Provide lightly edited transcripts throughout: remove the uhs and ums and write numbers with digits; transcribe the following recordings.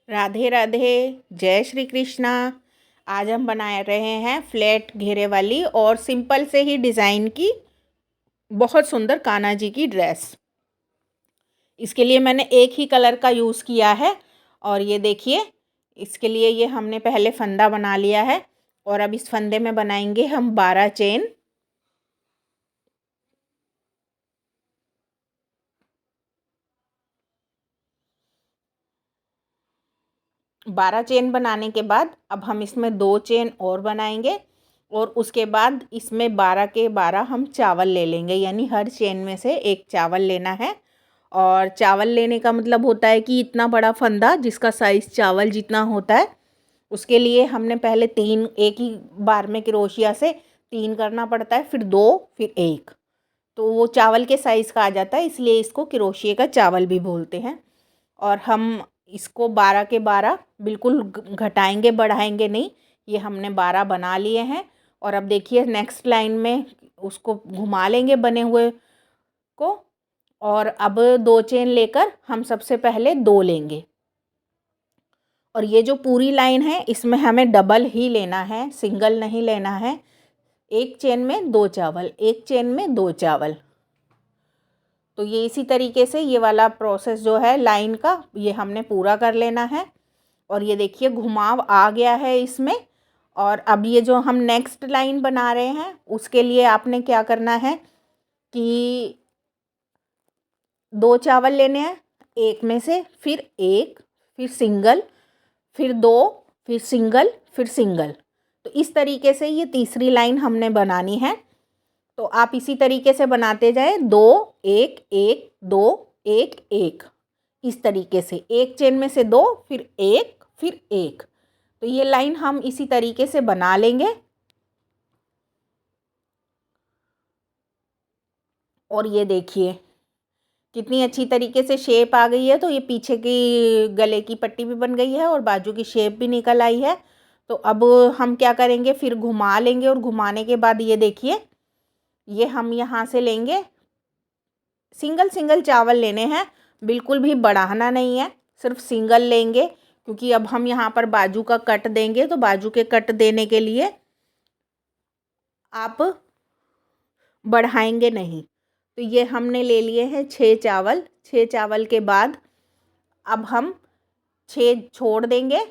राधे राधे। जय श्री कृष्णा। आज हम बना रहे हैं फ्लैट घेरे वाली और सिंपल से ही डिज़ाइन की बहुत सुंदर कान्हा जी की ड्रेस। इसके लिए मैंने एक ही कलर का यूज़ किया है। और ये देखिए, इसके लिए ये हमने पहले फंदा बना लिया है और अब इस फंदे में बनाएंगे हम 12 चेन। 12 चेन बनाने के बाद अब हम इसमें 2 चेन और बनाएंगे और उसके बाद इसमें 12 के 12 हम चावल ले लेंगे, यानी हर चेन में से एक चावल लेना है। और चावल लेने का मतलब होता है कि इतना बड़ा फंदा जिसका साइज़ चावल जितना होता है, उसके लिए हमने पहले 3 एक ही बार में क्रोशिया से 3 करना पड़ता है, फिर 2, फिर 1, तो वो चावल के साइज़ का आ जाता है, इसलिए इसको क्रोशिया का चावल भी बोलते हैं। और हम इसको 12 के 12 बिल्कुल घटाएंगे बढ़ाएंगे नहीं, ये हमने 12 बना लिए हैं। और अब देखिए नेक्स्ट लाइन में उसको घुमा लेंगे बने हुए को, और अब 2 चेन लेकर हम सबसे पहले 2 लेंगे। और ये जो पूरी लाइन है इसमें हमें डबल ही लेना है, सिंगल नहीं लेना है। एक चेन में 2 चावल, एक चेन में 2 चावल। तो ये इसी तरीके से ये वाला प्रोसेस जो है लाइन का, ये हमने पूरा कर लेना है। और ये देखिए घुमाव आ गया है इसमें। और अब ये जो हम नेक्स्ट लाइन बना रहे हैं उसके लिए आपने क्या करना है कि 2 चावल लेने हैं, एक में से फिर एक, फिर सिंगल, फिर 2, फिर सिंगल, फिर सिंगल। तो इस तरीके से ये तीसरी लाइन हमने बनानी है। तो आप इसी तरीके से बनाते जाए, 2 1 1 2 1 1, इस तरीके से एक चेन में से 2, फिर 1, फिर 1। तो ये लाइन हम इसी तरीके से बना लेंगे। और ये देखिए कितनी अच्छी तरीके से शेप आ गई है। तो ये पीछे की गले की पट्टी भी बन गई है और बाजू की शेप भी निकल आई है। तो अब हम क्या करेंगे, फिर घुमा लेंगे और घुमाने के बाद ये देखिए, ये हम यहाँ से लेंगे, सिंगल सिंगल चावल लेने हैं, बिल्कुल भी बढ़ाना नहीं है, सिर्फ सिंगल लेंगे। क्योंकि अब हम यहाँ पर बाजू का कट देंगे, तो बाजू के कट देने के लिए आप बढ़ाएंगे नहीं। तो ये हमने ले लिए हैं 6 चावल। 6 चावल के बाद अब हम 6 छोड़ देंगे।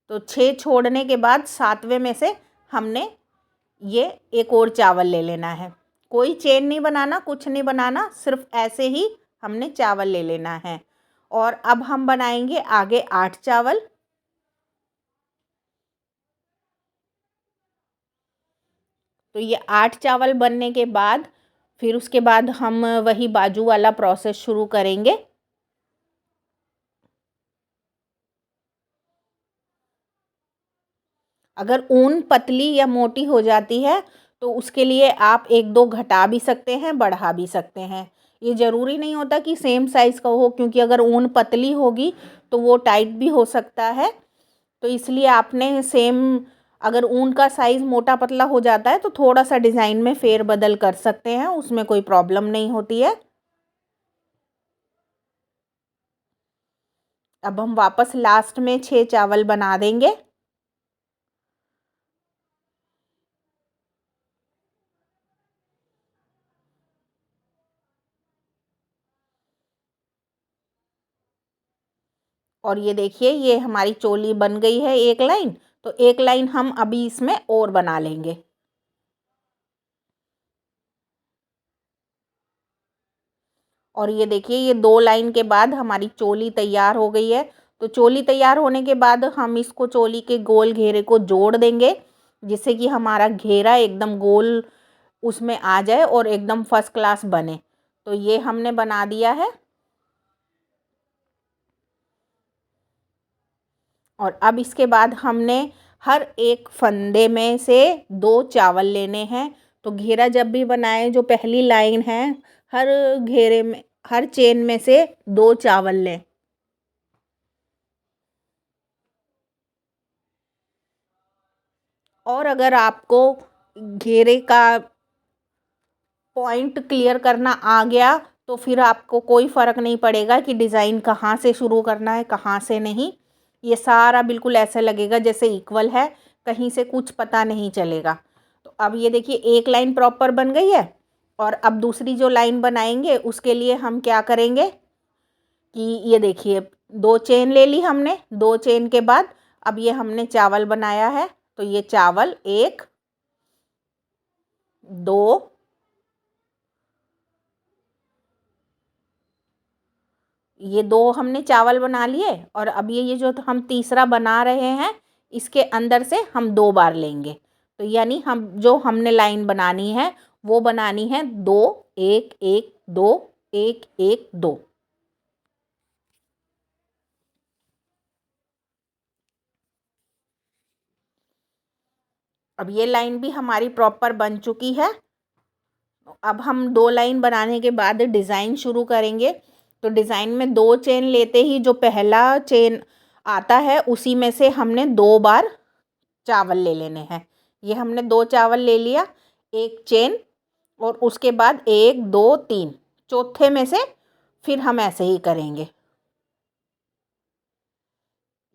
तो 6 छोड़ने के बाद 7वें में से हमने ये एक और चावल ले लेना है। कोई चेन नहीं बनाना, कुछ नहीं बनाना, सिर्फ ऐसे ही हमने चावल ले लेना है। और अब हम बनाएंगे आगे 8 चावल। तो ये 8 चावल बनने के बाद फिर उसके बाद हम वही बाजू वाला प्रोसेस शुरू करेंगे। अगर ऊन पतली या मोटी हो जाती है तो उसके लिए आप 1-2 घटा भी सकते हैं, बढ़ा भी सकते हैं। ये ज़रूरी नहीं होता कि सेम साइज़ का हो, क्योंकि अगर ऊन पतली होगी तो वो टाइट भी हो सकता है। तो इसलिए आपने सेम, अगर ऊन का साइज़ मोटा पतला हो जाता है तो थोड़ा सा डिज़ाइन में फेर बदल कर सकते हैं, उसमें कोई प्रॉब्लम नहीं होती है। अब हम वापस लास्ट में 6 चावल बना देंगे। और ये देखिए ये हमारी चोली बन गई है एक लाइन। तो एक लाइन हम अभी इसमें और बना लेंगे। और ये देखिए ये 2 लाइन के बाद हमारी चोली तैयार हो गई है। तो चोली तैयार होने के बाद हम इसको चोली के गोल घेरे को जोड़ देंगे, जिससे कि हमारा घेरा एकदम गोल उसमें आ जाए और एकदम फर्स्ट क्लास बने। तो ये हमने बना दिया है। और अब इसके बाद हमने हर एक फंदे में से 2 चावल लेने हैं। तो घेरा जब भी बनाए, जो पहली लाइन है, हर घेरे में, हर चेन में से 2 चावल लें। और अगर आपको घेरे का पॉइंट क्लियर करना आ गया तो फिर आपको कोई फ़र्क नहीं पड़ेगा कि डिज़ाइन कहाँ से शुरू करना है कहाँ से नहीं। ये सारा बिल्कुल ऐसा लगेगा जैसे इक्वल है, कहीं से कुछ पता नहीं चलेगा। तो अब ये देखिए एक लाइन प्रॉपर बन गई है। और अब दूसरी जो लाइन बनाएंगे उसके लिए हम क्या करेंगे कि ये देखिए 2 चेन ले ली हमने। 2 चेन के बाद अब ये हमने चावल बनाया है, तो ये चावल 1 2 ये 2 हमने चावल बना लिए। और अब ये जो हम तीसरा बना रहे हैं इसके अंदर से हम 2 बार लेंगे। तो यानी हम जो हमने लाइन बनानी है वो बनानी है 2 1 1 2 1 1 2। अब ये लाइन भी हमारी प्रॉपर बन चुकी है। अब हम 2 लाइन बनाने के बाद डिज़ाइन शुरू करेंगे। तो डिज़ाइन में 2 चेन लेते ही जो पहला चेन आता है उसी में से हमने 2 बार चावल ले लेने हैं। ये हमने 2 चावल ले लिया, 1 चेन, और उसके बाद 1 2 3 चौथे में से फिर हम ऐसे ही करेंगे।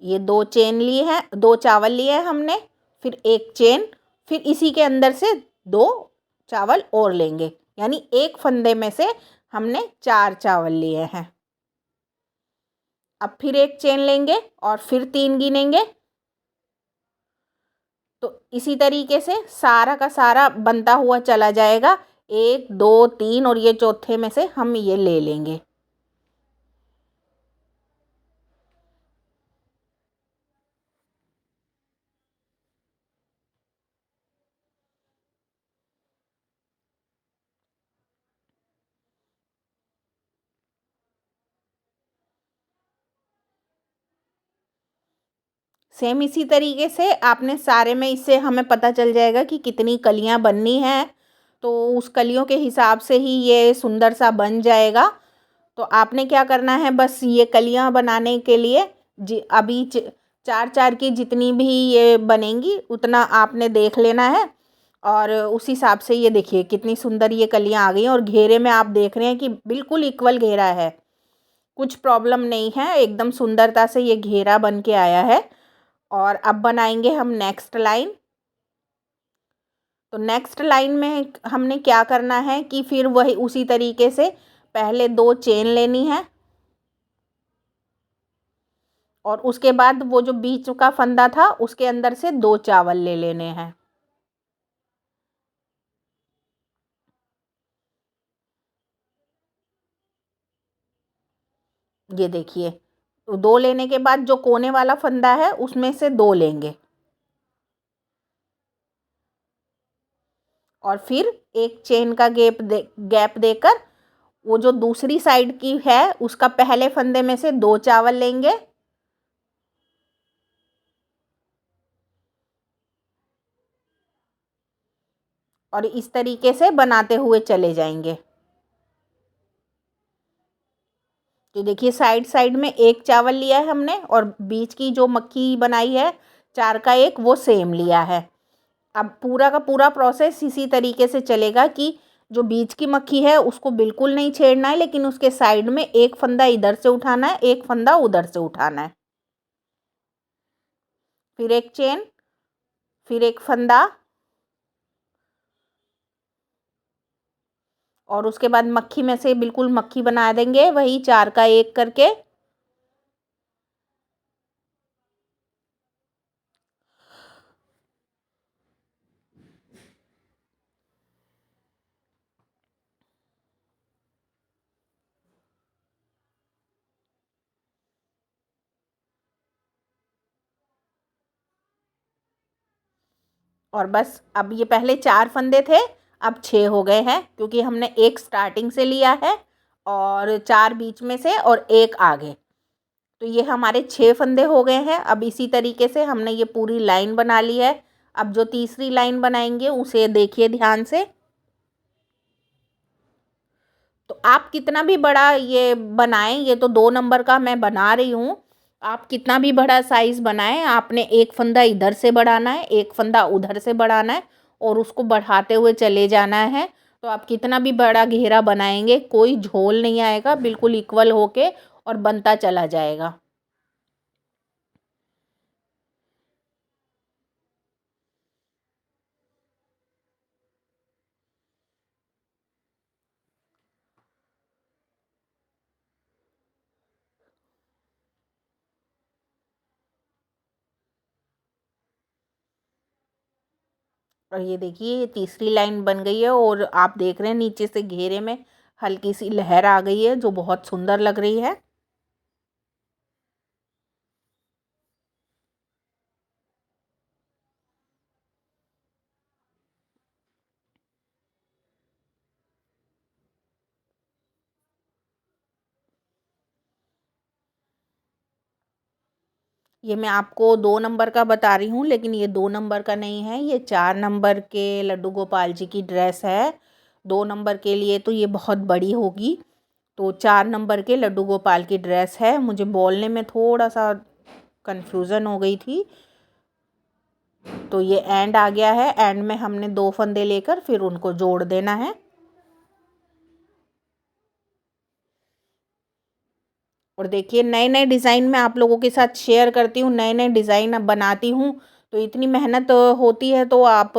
ये 2 चेन लिए हैं, 2 चावल लिए हैं हमने, फिर 1 चेन, फिर इसी के अंदर से 2 चावल और लेंगे। यानी एक फंदे में से हमने 4 चावल लिए हैं। अब फिर 1 चेन लेंगे और फिर 3 गिनेंगे। तो इसी तरीके से सारा का सारा बनता हुआ चला जाएगा। 1 2 3 और ये चौथे में से हम ये ले लेंगे। सेम इसी तरीके से आपने सारे में, इससे हमें पता चल जाएगा कि कितनी कलियां बननी है। तो उस कलियों के हिसाब से ही ये सुंदर सा बन जाएगा। तो आपने क्या करना है, बस ये कलियां बनाने के लिए अभी 4 4 की जितनी भी ये बनेंगी उतना आपने देख लेना है। और उस हिसाब से ये देखिए कितनी सुंदर ये कलियां आ गई हैं। और घेरे में आप देख रहे हैं कि बिल्कुल इक्वल घेरा है, कुछ प्रॉब्लम नहीं है, एकदम सुंदरता से ये घेरा बन के आया है। और अब बनाएंगे हम नेक्स्ट लाइन। तो नेक्स्ट लाइन में हमने क्या करना है कि फिर वही उसी तरीके से पहले 2 चेन लेनी है और उसके बाद वो जो बीच का फंदा था उसके अंदर से 2 चावल ले लेने हैं। ये देखिए 2 लेने के बाद जो कोने वाला फंदा है उसमें से 2 लेंगे और फिर एक चेन का गैप देकर वो जो दूसरी साइड की है उसका पहले फंदे में से 2 चावल लेंगे और इस तरीके से बनाते हुए चले जाएंगे। तो देखिए साइड साइड में 1 चावल लिया है हमने और बीच की जो मक्खी बनाई है 4 का 1 वो सेम लिया है। अब पूरा का पूरा प्रोसेस इसी तरीके से चलेगा कि जो बीच की मक्खी है उसको बिल्कुल नहीं छेड़ना है, लेकिन उसके साइड में एक फंदा इधर से उठाना है, एक फंदा उधर से उठाना है। फिर 1 चेन, फिर 1 फंदा और उसके बाद मक्खी में से बिल्कुल मक्खी बना देंगे वही 4 का 1 करके। और बस अब ये पहले 4 फंदे थे, अब 6 हो गए हैं क्योंकि हमने 1 स्टार्टिंग से लिया है और 4 बीच में से और 1 आगे। तो ये हमारे 6 फंदे हो गए हैं। अब इसी तरीके से हमने ये पूरी लाइन बना ली है। अब जो तीसरी लाइन बनाएंगे उसे देखिए ध्यान से। तो आप कितना भी बड़ा ये बनाएं, ये तो 2 नंबर का मैं बना रही हूँ, आप कितना भी बड़ा साइज़ बनाएं आपने एक फंदा इधर से बढ़ाना है, एक फंदा उधर से बढ़ाना है और उसको बढ़ाते हुए चले जाना है। तो आप कितना भी बड़ा घेरा बनाएंगे कोई झोल नहीं आएगा, बिल्कुल इक्वल होके और बनता चला जाएगा। और ये देखिए ये तीसरी लाइन बन गई है और आप देख रहे हैं नीचे से घेरे में हल्की सी लहर आ गई है जो बहुत सुंदर लग रही है। ये मैं आपको 2 नंबर का बता रही हूँ, लेकिन ये 2 नंबर का नहीं है, ये 4 नंबर के लड्डू गोपाल जी की ड्रेस है। 2 नंबर के लिए तो ये बहुत बड़ी होगी, तो 4 नंबर के लड्डू गोपाल की ड्रेस है। मुझे बोलने में थोड़ा सा कन्फ्यूज़न हो गई थी। तो ये एंड आ गया है, एंड में हमने 2 फंदे लेकर फिर उनको जोड़ देना है। और देखिए नए नए डिज़ाइन मैं आप लोगों के साथ शेयर करती हूँ, नए नए डिज़ाइन अब बनाती हूँ, तो इतनी मेहनत होती है। तो आप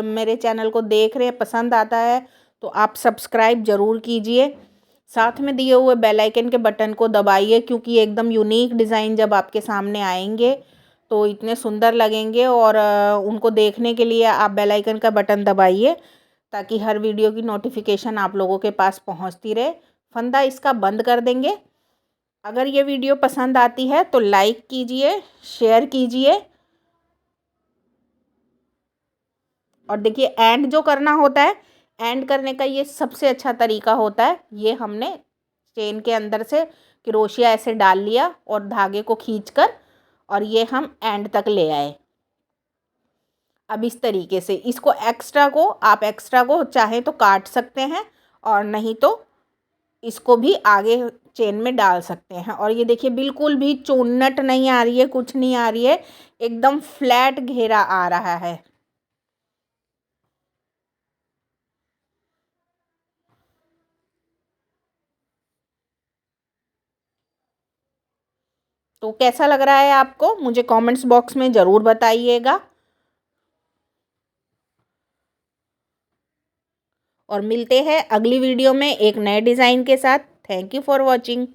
मेरे चैनल को देख रहे हैं, पसंद आता है तो आप सब्सक्राइब ज़रूर कीजिए, साथ में दिए हुए बेल आइकन के बटन को दबाइए, क्योंकि एकदम यूनिक डिज़ाइन जब आपके सामने आएंगे तो इतने सुंदर लगेंगे। और उनको देखने के लिए आप बेल आइकन का बटन दबाइए, ताकि हर वीडियो की नोटिफिकेशन आप लोगों के पास पहुंचती रहे। फंदा इसका बंद कर देंगे। अगर ये वीडियो पसंद आती है तो लाइक कीजिए, शेयर कीजिए। और देखिए एंड जो करना होता है, एंड करने का ये सबसे अच्छा तरीका होता है। ये हमने चेन के अंदर से क्रोशिया ऐसे डाल लिया और धागे को खींचकर और ये हम एंड तक ले आए। अब इस तरीके से इसको एक्स्ट्रा को चाहे तो काट सकते हैं, और नहीं तो इसको भी आगे चेन में डाल सकते हैं। और ये देखिए बिल्कुल भी चौन्नट नहीं आ रही है, कुछ नहीं आ रही है, एकदम फ्लैट घेरा आ रहा है। तो कैसा लग रहा है आपको, मुझे कमेंट्स बॉक्स में ज़रूर बताइएगा। और मिलते हैं अगली वीडियो में एक नए डिज़ाइन के साथ। Thank you for watching.